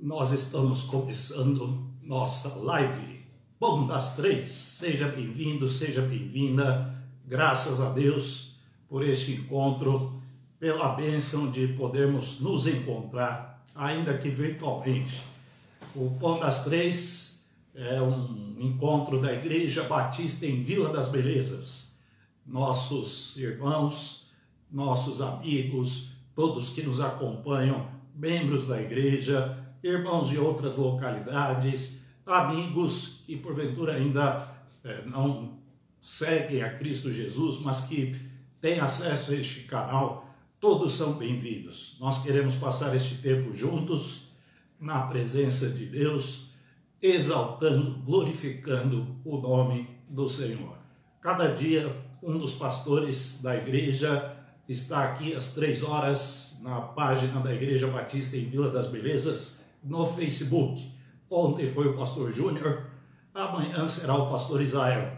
Nós estamos começando nossa live Pão das Três. Seja bem-vindo, seja bem-vinda. Graças a Deus por este encontro, pela bênção de podermos nos encontrar, ainda que virtualmente. O Pão das Três é um encontro da Igreja Batista em Vila das Belezas. Nossos irmãos, nossos amigos, todos que nos acompanham, membros da igreja, irmãos de outras localidades, amigos que porventura ainda não seguem a Cristo Jesus, mas que têm acesso a este canal, todos são bem-vindos. Nós queremos passar este tempo juntos, na presença de Deus, exaltando, glorificando o nome do Senhor. Cada dia, um dos pastores da igreja está aqui às 3 horas, na página da Igreja Batista em Vila das Belezas, no Facebook. Ontem foi o pastor Júnior, amanhã será o pastor Israel.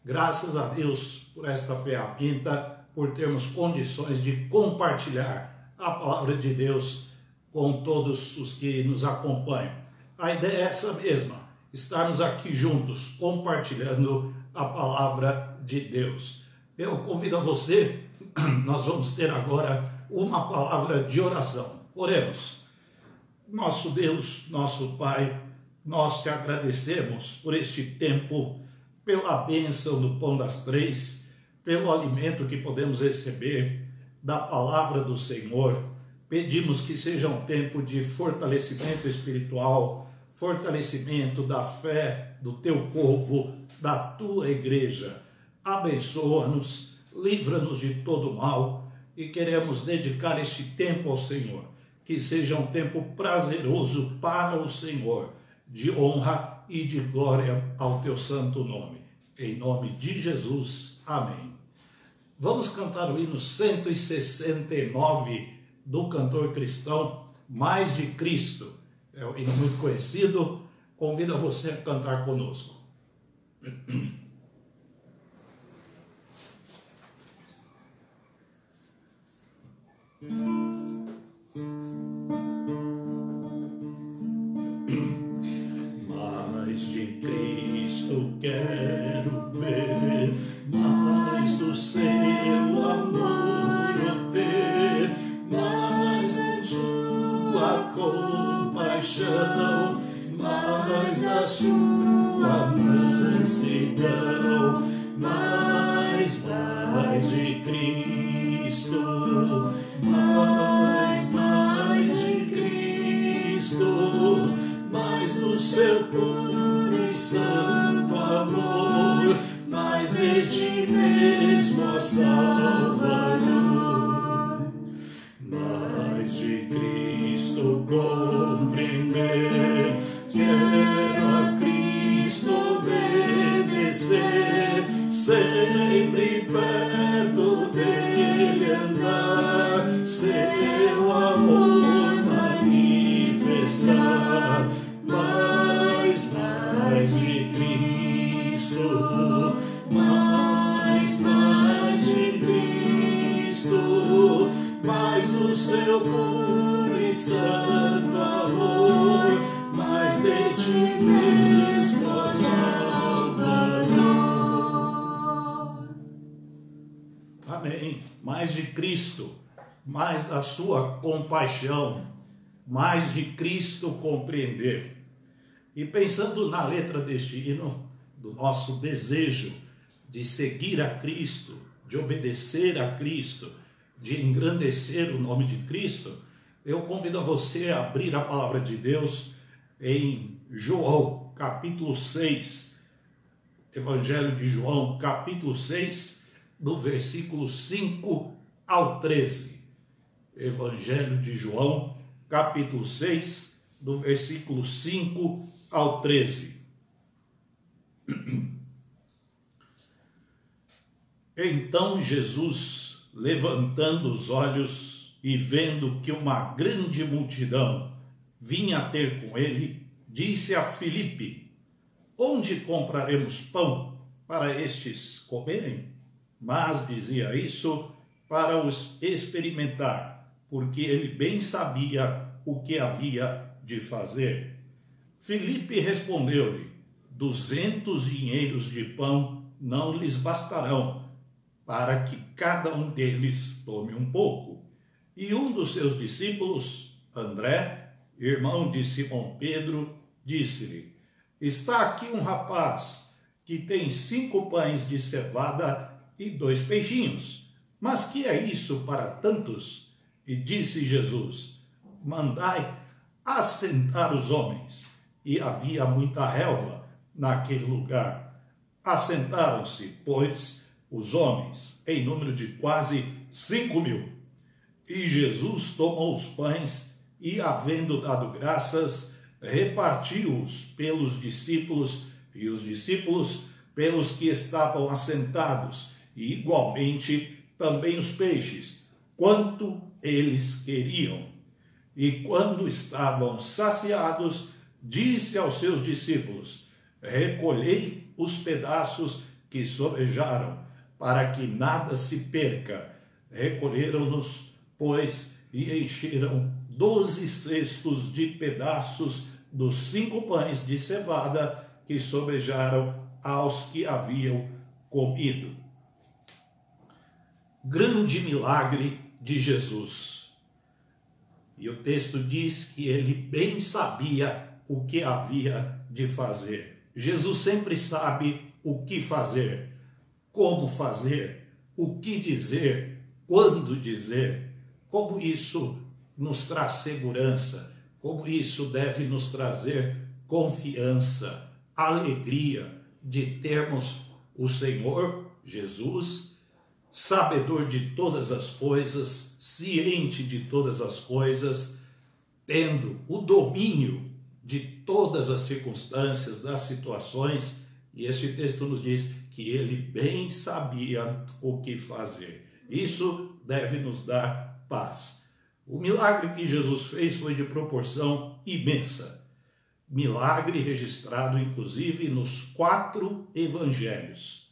Graças a Deus por esta ferramenta, por termos condições de compartilhar a palavra de Deus com todos os que nos acompanham. A ideia é essa mesma, estarmos aqui juntos, compartilhando a palavra de Deus. Eu convido a você, nós vamos ter agora uma palavra de oração. Oremos. Nosso Deus, nosso Pai, nós te agradecemos por este tempo, pela bênção do Pão das Três, pelo alimento que podemos receber da palavra do Senhor. Pedimos que seja um tempo de fortalecimento espiritual, fortalecimento da fé do teu povo, da tua igreja. Abençoa-nos, livra-nos de todo mal e queremos dedicar este tempo ao Senhor. Que seja um tempo prazeroso para o Senhor, de honra e de glória ao teu santo nome. Em nome de Jesus, amém. Vamos cantar o hino 169 do cantor cristão Mais de Cristo. É um hino muito conhecido, convido a você a cantar conosco. Mais de Cristo quero ver, mais do seu amor eu ter, mais da sua compaixão, mais da sua mansidão, mais de Cristo, mais de Cristo, mais do seu puro e santo amor, mais de ti mesmo, ó Salvador. Mais de Cristo compreender, quero a Cristo obedecer, sempre perto dele andar, seu amor manifestar. Mais de Cristo, mais de Cristo, mais do seu puro e santo amor, mais de ti mesmo, ó Salvador. Amém. Mais de Cristo, mais da sua compaixão, mais de Cristo compreender. E pensando na letra deste hino, do nosso desejo de seguir a Cristo, de obedecer a Cristo, de engrandecer o nome de Cristo, eu convido a você a abrir a palavra de Deus em João, capítulo 6, Evangelho de João, capítulo 6, do versículo 5 ao 13. Evangelho de João, capítulo 6, do versículo 5 ao 13. Então Jesus, levantando os olhos e vendo que uma grande multidão vinha ter com ele, disse a Filipe: onde compraremos pão para estes comerem? Mas dizia isso para os experimentar, porque ele bem sabia o que havia de de fazer? Filipe respondeu-lhe: 200 dinheiros de pão não lhes bastarão, para que cada um deles tome um pouco. E um dos seus discípulos, André, irmão de Simão Pedro, disse-lhe: está aqui um rapaz que tem 5 pães de cevada e 2 peixinhos. Mas que é isso para tantos? E disse Jesus: mandai assentar os homens. E havia muita relva naquele lugar. Assentaram-se, pois, os homens, em número de quase 5.000. E Jesus tomou os pães e, havendo dado graças, repartiu-os pelos discípulos, e os discípulos pelos que estavam assentados, e igualmente também os peixes, quanto eles queriam. E quando estavam saciados, disse aos seus discípulos: recolhei os pedaços que sobejaram, para que nada se perca. Recolheram-nos, pois, e encheram 12 cestos de pedaços dos 5 pães de cevada que sobejaram aos que haviam comido. Grande milagre de Jesus. E o texto diz que ele bem sabia o que havia de fazer. Jesus sempre sabe o que fazer, como fazer, o que dizer, quando dizer. Como isso nos traz segurança, como isso deve nos trazer confiança, alegria de termos o Senhor Jesus, sabedor de todas as coisas, ciente de todas as coisas, tendo o domínio de todas as circunstâncias, das situações, e este texto nos diz que ele bem sabia o que fazer. Isso deve nos dar paz. O milagre que Jesus fez foi de proporção imensa. Milagre registrado, inclusive, nos 4 evangelhos.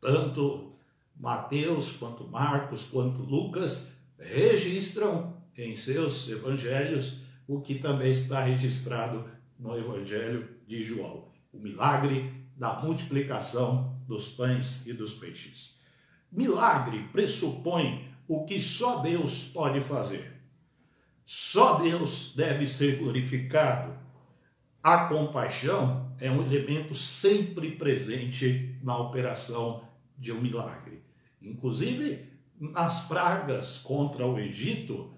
Tanto Mateus, quanto Marcos, quanto Lucas registram em seus evangelhos o que também está registrado no evangelho de João. O milagre da multiplicação dos pães e dos peixes. Milagre pressupõe o que só Deus pode fazer. Só Deus deve ser glorificado. A compaixão é um elemento sempre presente na operação de um milagre. Inclusive, nas pragas contra o Egito,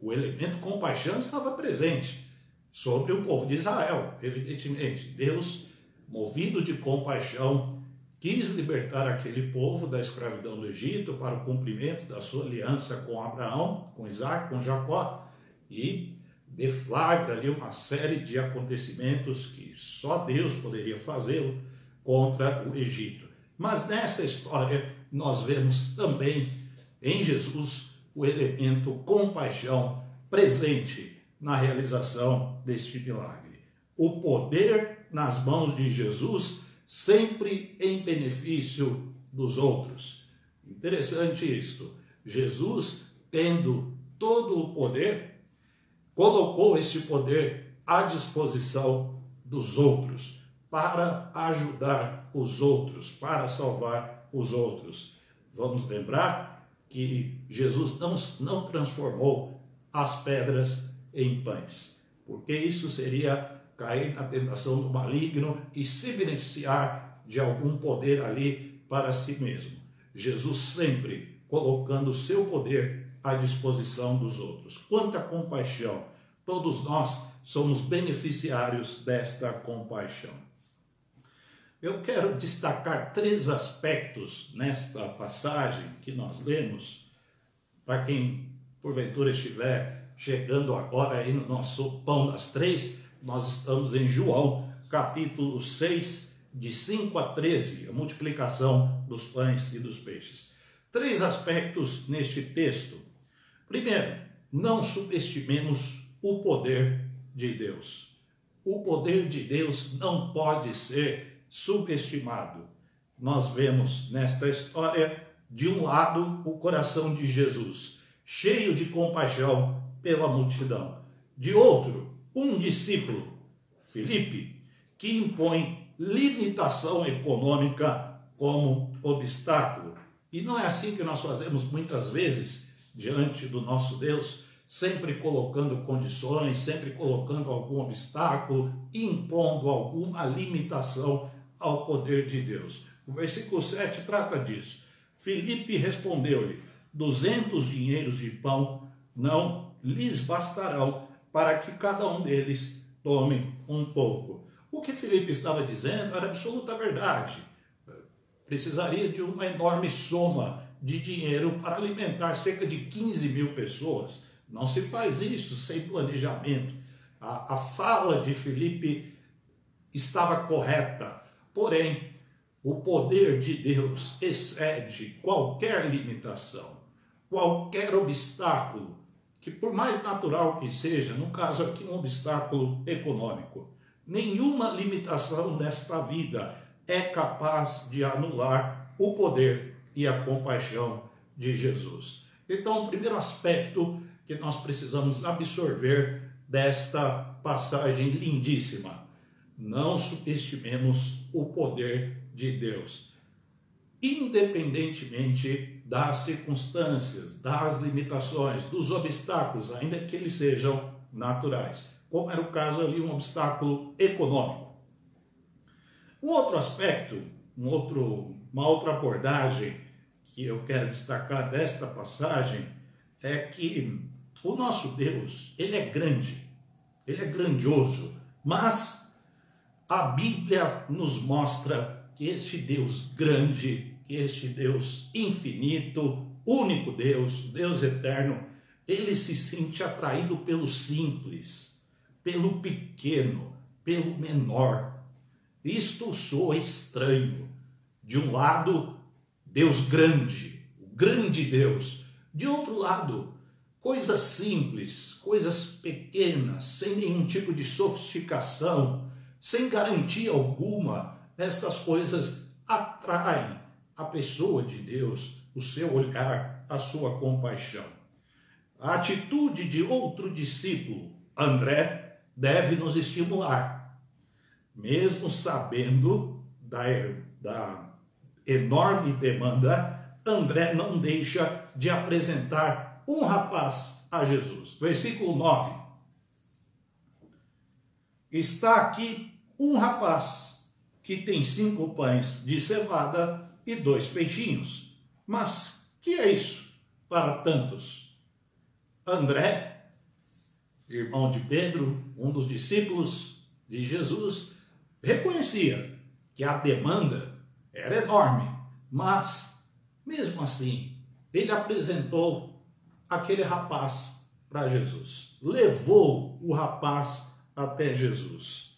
o elemento compaixão estava presente sobre o povo de Israel. Evidentemente, Deus, movido de compaixão, quis libertar aquele povo da escravidão do Egito para o cumprimento da sua aliança com Abraão, com Isaac, com Jacó, e deflagra ali uma série de acontecimentos que só Deus poderia fazê-lo contra o Egito. Mas nessa história nós vemos também em Jesus o elemento compaixão presente na realização deste milagre. O poder nas mãos de Jesus, sempre em benefício dos outros. Interessante isto. Jesus, tendo todo o poder, colocou este poder à disposição dos outros, para ajudar os outros, para salvar os outros. Vamos lembrar que Jesus não transformou as pedras em pães, porque isso seria cair na tentação do maligno e se beneficiar de algum poder ali para si mesmo. Jesus sempre colocando o seu poder à disposição dos outros. Quanta compaixão! Todos nós somos beneficiários desta compaixão. Eu quero destacar 3 aspectos nesta passagem que nós lemos, para quem porventura estiver chegando agora aí no nosso Pão das 3, nós estamos em João, capítulo 6, de 5 a 13, a multiplicação dos pães e dos peixes. 3 aspectos neste texto. Primeiro, não subestimemos o poder de Deus. O poder de Deus não pode ser subestimado. Nós vemos nesta história, de um lado, o coração de Jesus, cheio de compaixão pela multidão. De outro, um discípulo, Filipe, que impõe limitação econômica como obstáculo. E não é assim que nós fazemos muitas vezes diante do nosso Deus, sempre colocando condições, sempre colocando algum obstáculo, impondo alguma limitação ao poder de Deus. O versículo 7 trata disso. Filipe respondeu-lhe: 200 dinheiros de pão não lhes bastarão para que cada um deles tome um pouco. O que Filipe estava dizendo era absoluta verdade. Precisaria de uma enorme soma de dinheiro para alimentar cerca de 15 mil pessoas. Não se faz isso sem planejamento. A fala de Filipe estava correta, porém, o poder de Deus excede qualquer limitação, qualquer obstáculo, que por mais natural que seja, no caso aqui um obstáculo econômico, nenhuma limitação nesta vida é capaz de anular o poder e a compaixão de Jesus. Então, o primeiro aspecto que nós precisamos absorver desta passagem lindíssima: não subestimemos o poder de Deus. Independentemente das circunstâncias, das limitações, dos obstáculos, ainda que eles sejam naturais, como era o caso ali, um obstáculo econômico. Um outro aspecto, uma outra abordagem que eu quero destacar desta passagem é que o nosso Deus, ele é grande, ele é grandioso, mas a Bíblia nos mostra que este Deus grande, que este Deus infinito, único Deus, Deus eterno, ele se sente atraído pelo simples, pelo pequeno, pelo menor. Isto soa estranho. De um lado, Deus grande, o grande Deus. De outro lado, coisas simples, coisas pequenas, sem nenhum tipo de sofisticação, sem garantia alguma. Estas coisas atraem a pessoa de Deus, o seu olhar, a sua compaixão. A atitude de outro discípulo, André, deve nos estimular. Mesmo sabendo da enorme demanda, André não deixa de apresentar um rapaz a Jesus. Versículo 9. Está aqui um rapaz que tem 5 pães de cevada e 2 peixinhos. Mas que é isso para tantos? André, irmão de Pedro, um dos discípulos de Jesus, reconhecia que a demanda era enorme, mas, mesmo assim, ele apresentou aquele rapaz para Jesus. Levou o rapaz até Jesus.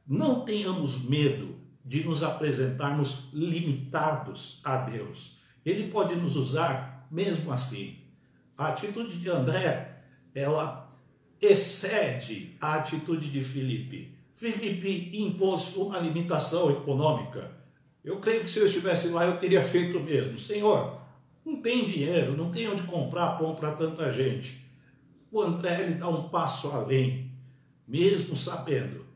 Não tenhamos medo de nos apresentarmos limitados a Deus. Ele pode nos usar mesmo assim. A atitude de André, ela excede a atitude de Filipe. Filipe impôs uma limitação econômica. Eu creio que se eu estivesse lá, eu teria feito o mesmo. Senhor, não tem dinheiro, não tem onde comprar pão para tanta gente. O André, ele dá um passo além, mesmo sabendo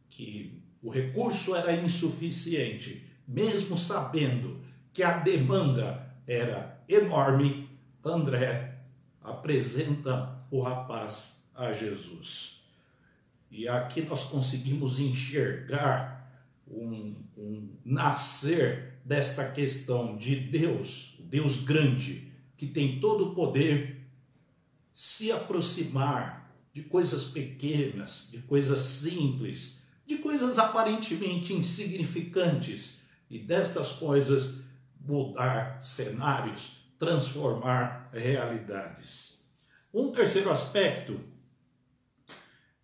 que o recurso era insuficiente, mesmo sabendo que a demanda era enorme, André apresenta o rapaz a Jesus. E aqui nós conseguimos enxergar um nascer desta questão de Deus, Deus grande, que tem todo o poder, se aproximar de coisas pequenas, de coisas simples, de coisas aparentemente insignificantes, e destas coisas mudar cenários, transformar realidades. Um terceiro aspecto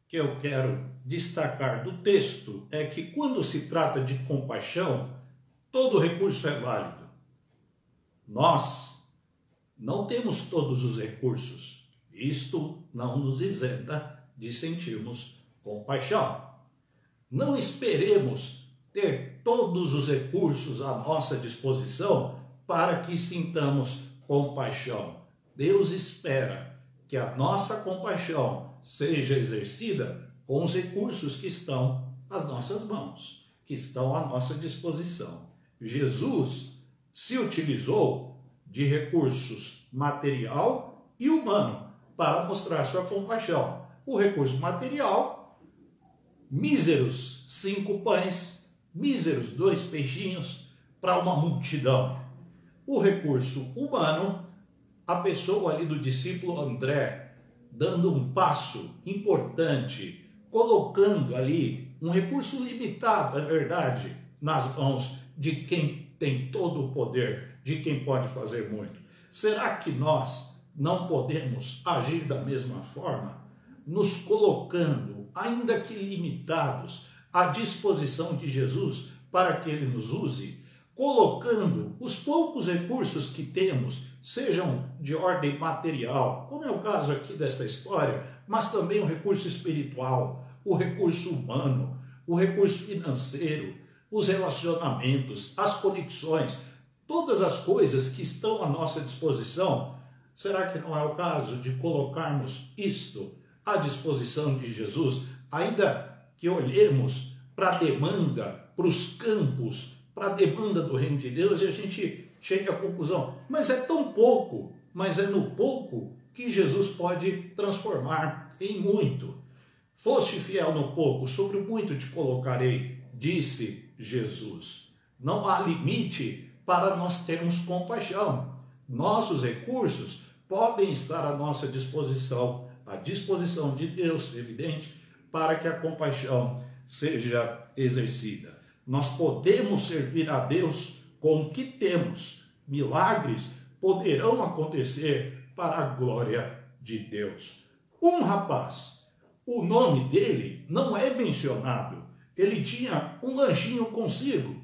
que eu quero destacar do texto é que quando se trata de compaixão, todo recurso é válido. Nós não temos todos os recursos. Isto não nos isenta de sentirmos compaixão. Não esperemos ter todos os recursos à nossa disposição para que sintamos compaixão. Deus espera que a nossa compaixão seja exercida com os recursos que estão às nossas mãos, que estão à nossa disposição. Jesus se utilizou de recursos material e humano para mostrar sua compaixão. O recurso material, míseros 5 pães, míseros 2 peixinhos para uma multidão. O recurso humano, a pessoa ali do discípulo André, dando um passo importante, colocando ali um recurso limitado, é verdade, nas mãos de quem tem todo o poder, de quem pode fazer muito. Será que nós não podemos agir da mesma forma, nos colocando, ainda que limitados, à disposição de Jesus para que Ele nos use, colocando os poucos recursos que temos, sejam de ordem material, como é o caso aqui desta história, mas também o recurso espiritual, o recurso humano, o recurso financeiro, os relacionamentos, as conexões, todas as coisas que estão à nossa disposição. Será que não é o caso de colocarmos isto à disposição de Jesus, ainda que olhemos para a demanda, para os campos, para a demanda do reino de Deus, e a gente chega à conclusão, mas é tão pouco, mas é no pouco que Jesus pode transformar em muito. Foste fiel no pouco, sobre o muito te colocarei, disse Jesus. Não há limite para nós termos compaixão. Nossos recursos podem estar à nossa disposição, à disposição de Deus, evidente, para que a compaixão seja exercida. Nós podemos servir a Deus com o que temos. Milagres poderão acontecer para a glória de Deus. Um rapaz, o nome dele não é mencionado. Ele tinha um lanchinho consigo.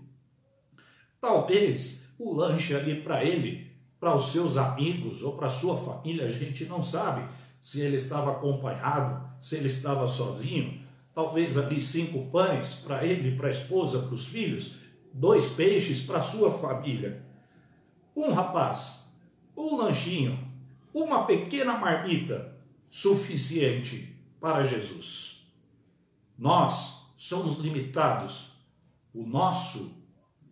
Talvez o lanche ali para ele, para os seus amigos ou para a sua família, a gente não sabe se ele estava acompanhado, se ele estava sozinho. Talvez ali 5 pães para ele, para a esposa, para os filhos, 2 peixes para a sua família. Um rapaz, um lanchinho, uma pequena marmita, suficiente para Jesus. Nós somos limitados. O nosso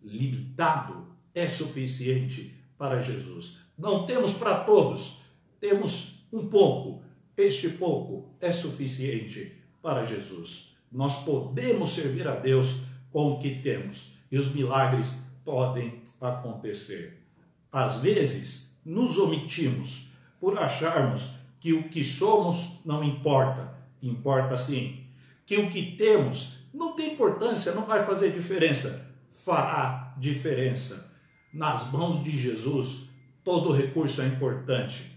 limitado é suficiente para Jesus. Não temos para todos, temos um pouco. Este pouco é suficiente para Jesus. Nós podemos servir a Deus com o que temos e os milagres podem acontecer. Às vezes, nos omitimos por acharmos que o que somos não importa. Importa sim. Que o que temos não tem importância, não vai fazer diferença. Fará diferença. Nas mãos de Jesus, todo recurso é importante.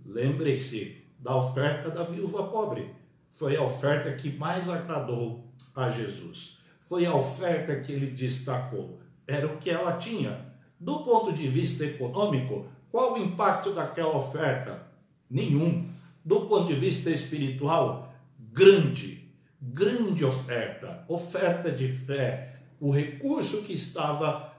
Lembre-se da oferta da viúva pobre. Foi a oferta que mais agradou a Jesus. Foi a oferta que ele destacou. Era o que ela tinha. Do ponto de vista econômico, qual o impacto daquela oferta? Nenhum. Do ponto de vista espiritual, grande oferta. Oferta de fé. O recurso que estava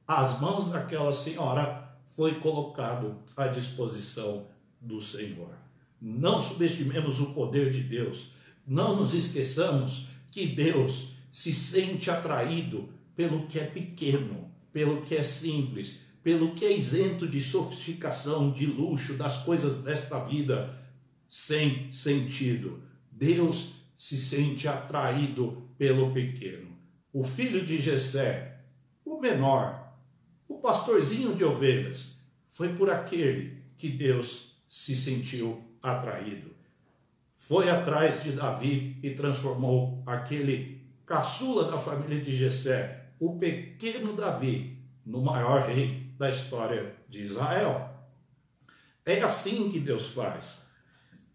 às mãos daquela senhora foi colocado à disposição do Senhor. Não subestimemos o poder de Deus. Não nos esqueçamos que Deus se sente atraído pelo que é pequeno, pelo que é simples, pelo que é isento de sofisticação, de luxo, das coisas desta vida sem sentido. Deus se sente atraído pelo pequeno. O filho de Jessé, o menor, o pastorzinho de ovelhas, foi por aquele que Deus se sentiu atraído. Foi atrás de Davi e transformou aquele caçula da família de Jessé, o pequeno Davi, no maior rei da história de Israel. É assim que Deus faz.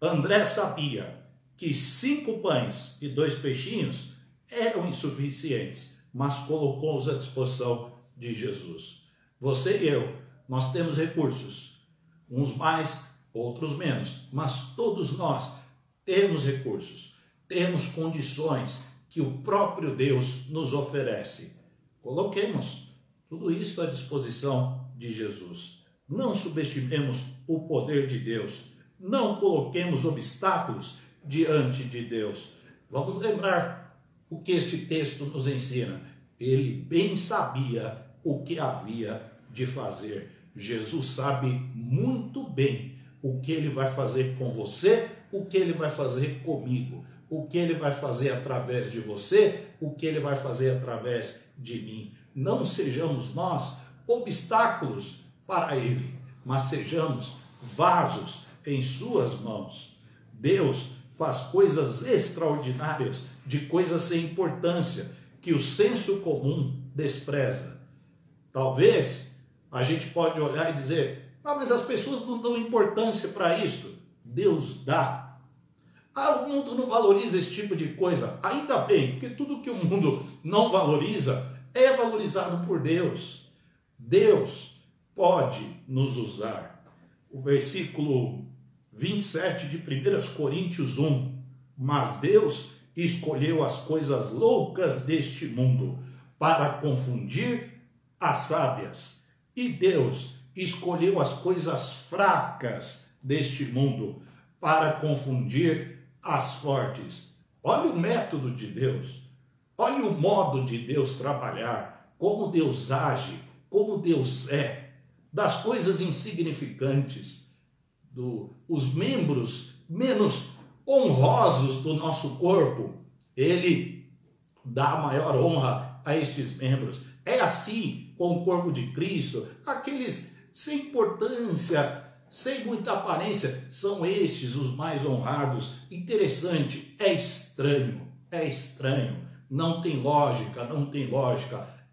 André sabia que 5 pães e 2 peixinhos eram insuficientes, mas colocou-os à disposição de Jesus. Você e eu, nós temos recursos, uns mais, outros menos, mas todos nós temos recursos, temos condições que o próprio Deus nos oferece. Coloquemos tudo isso à disposição de Jesus. Não subestimemos o poder de Deus. Não coloquemos obstáculos diante de Deus. Vamos lembrar o que este texto nos ensina. Ele bem sabia o que havia de fazer. Jesus sabe muito bem o que ele vai fazer com você, o que ele vai fazer comigo, o que ele vai fazer através de você, o que ele vai fazer através de mim. Não sejamos nós obstáculos para ele, mas sejamos vasos em suas mãos. Deus faz coisas extraordinárias, de coisas sem importância, que o senso comum despreza. Talvez a gente pode olhar e dizer, mas as pessoas não dão importância para isso. Deus dá. O mundo não valoriza esse tipo de coisa. Ainda bem, porque tudo que o mundo não valoriza é valorizado por Deus. Deus pode nos usar. O versículo 27 de 1 Coríntios 1. Mas Deus escolheu as coisas loucas deste mundo para confundir as sábias. E Deus escolheu as coisas fracas deste mundo para confundir as fortes. Olha o método de Deus. Olha o modo de Deus trabalhar. Como Deus age. Como Deus é. Das coisas insignificantes. Os membros menos honrosos do nosso corpo. Ele dá a maior honra a estes membros. É assim com o corpo de Cristo. Aqueles sem importância, sem muita aparência, são estes os mais honrados. Interessante, é estranho, não tem lógica,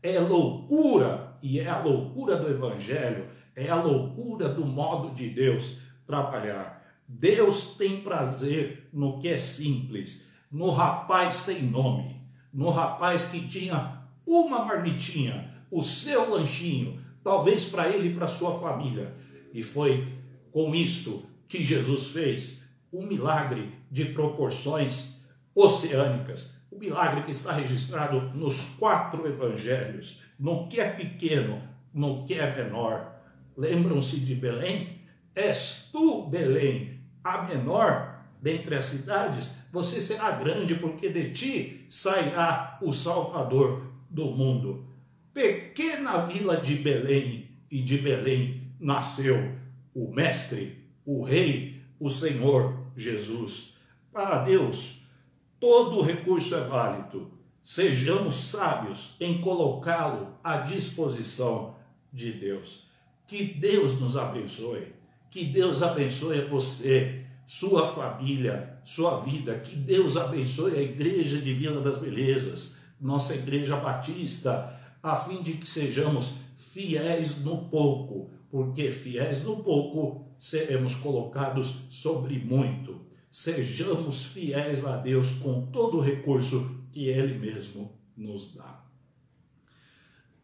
é loucura, e é a loucura do Evangelho, é a loucura do modo de Deus trabalhar. Deus tem prazer no que é simples, no rapaz sem nome, no rapaz que tinha uma marmitinha, o seu lanchinho, talvez para ele e para sua família. E foi com isto que Jesus fez um milagre de proporções oceânicas. O milagre que está registrado nos 4 evangelhos, no que é pequeno, no que é menor. Lembram-se de Belém? És tu, Belém, a menor dentre as cidades? Você será grande, porque de ti sairá o Salvador do mundo. Pequena vila de Belém, e de Belém nasceu o Mestre, o Rei, o Senhor Jesus. Para Deus, todo recurso é válido. Sejamos sábios em colocá-lo à disposição de Deus. Que Deus nos abençoe. Que Deus abençoe você, sua família, sua vida. Que Deus abençoe a Igreja de Vila das Belezas, nossa Igreja Batista, a fim de que sejamos fiéis no pouco, porque fiéis no pouco seremos colocados sobre muito. Sejamos fiéis a Deus com todo o recurso que Ele mesmo nos dá.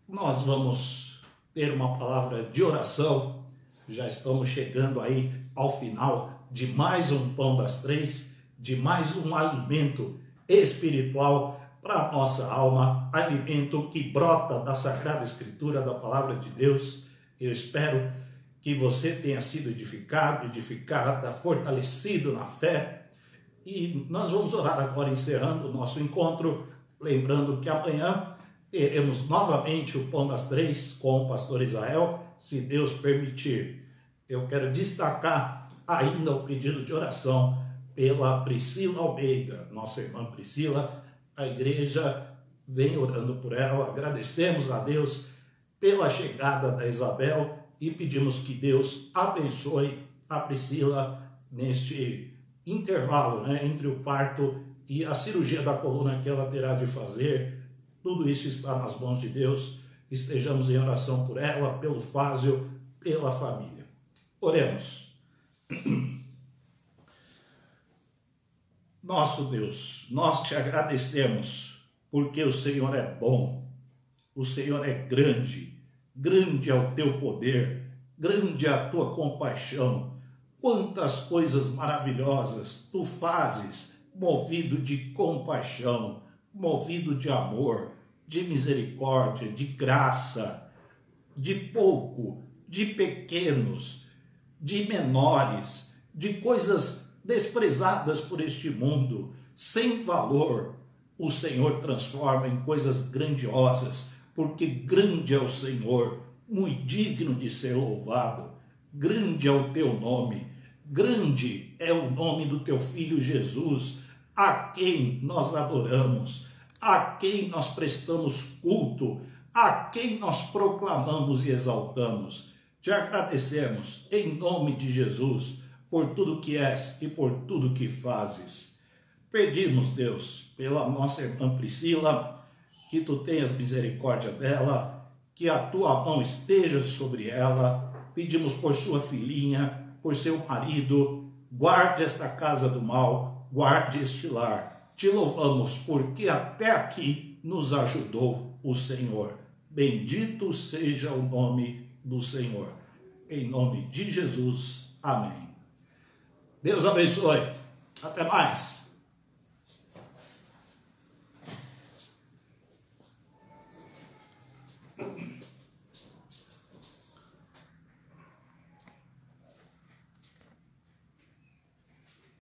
Nós vamos ter uma palavra de oração. Já estamos chegando aí ao final de mais um Pão das Três, de mais um alimento espiritual para a nossa alma, alimento que brota da Sagrada Escritura, da Palavra de Deus. Eu espero que você tenha sido edificado, edificada, fortalecido na fé. E nós vamos orar agora, encerrando o nosso encontro, lembrando que amanhã teremos novamente o Pão das Três com o pastor Israel, se Deus permitir. Eu quero destacar ainda o pedido de oração pela Priscila Almeida, nossa irmã Priscila. A igreja vem orando por ela. Agradecemos a Deus pela chegada da Isabel e pedimos que Deus abençoe a Priscila neste intervalo, entre o parto e a cirurgia da coluna que ela terá de fazer. Tudo isso está nas mãos de Deus. Estejamos em oração por ela, pelo Fázio, pela família. Oremos. Nosso Deus, nós te agradecemos, porque o Senhor é bom, o Senhor é grande, grande é o teu poder, grande é a tua compaixão. Quantas coisas maravilhosas tu fazes, movido de compaixão, movido de amor, de misericórdia, de graça, de pouco, de pequenos, de menores, de coisas desprezadas por este mundo. sem valor, o Senhor transforma em coisas grandiosas, porque grande é o Senhor, muito digno de ser louvado. Grande é o teu nome, grande é o nome do teu Filho Jesus, a quem nós adoramos, a quem nós prestamos culto, a quem nós proclamamos e exaltamos. Te agradecemos em nome de Jesus por tudo que és e por tudo que fazes. Pedimos, Deus, pela nossa irmã Priscila, que tu tenhas misericórdia dela, que a tua mão esteja sobre ela. Pedimos por sua filhinha, por seu marido, guarde esta casa do mal, guarde este lar. Te louvamos porque até aqui nos ajudou o Senhor. Bendito seja o nome do Senhor. Em nome de Jesus. Amém. Deus abençoe. Até mais.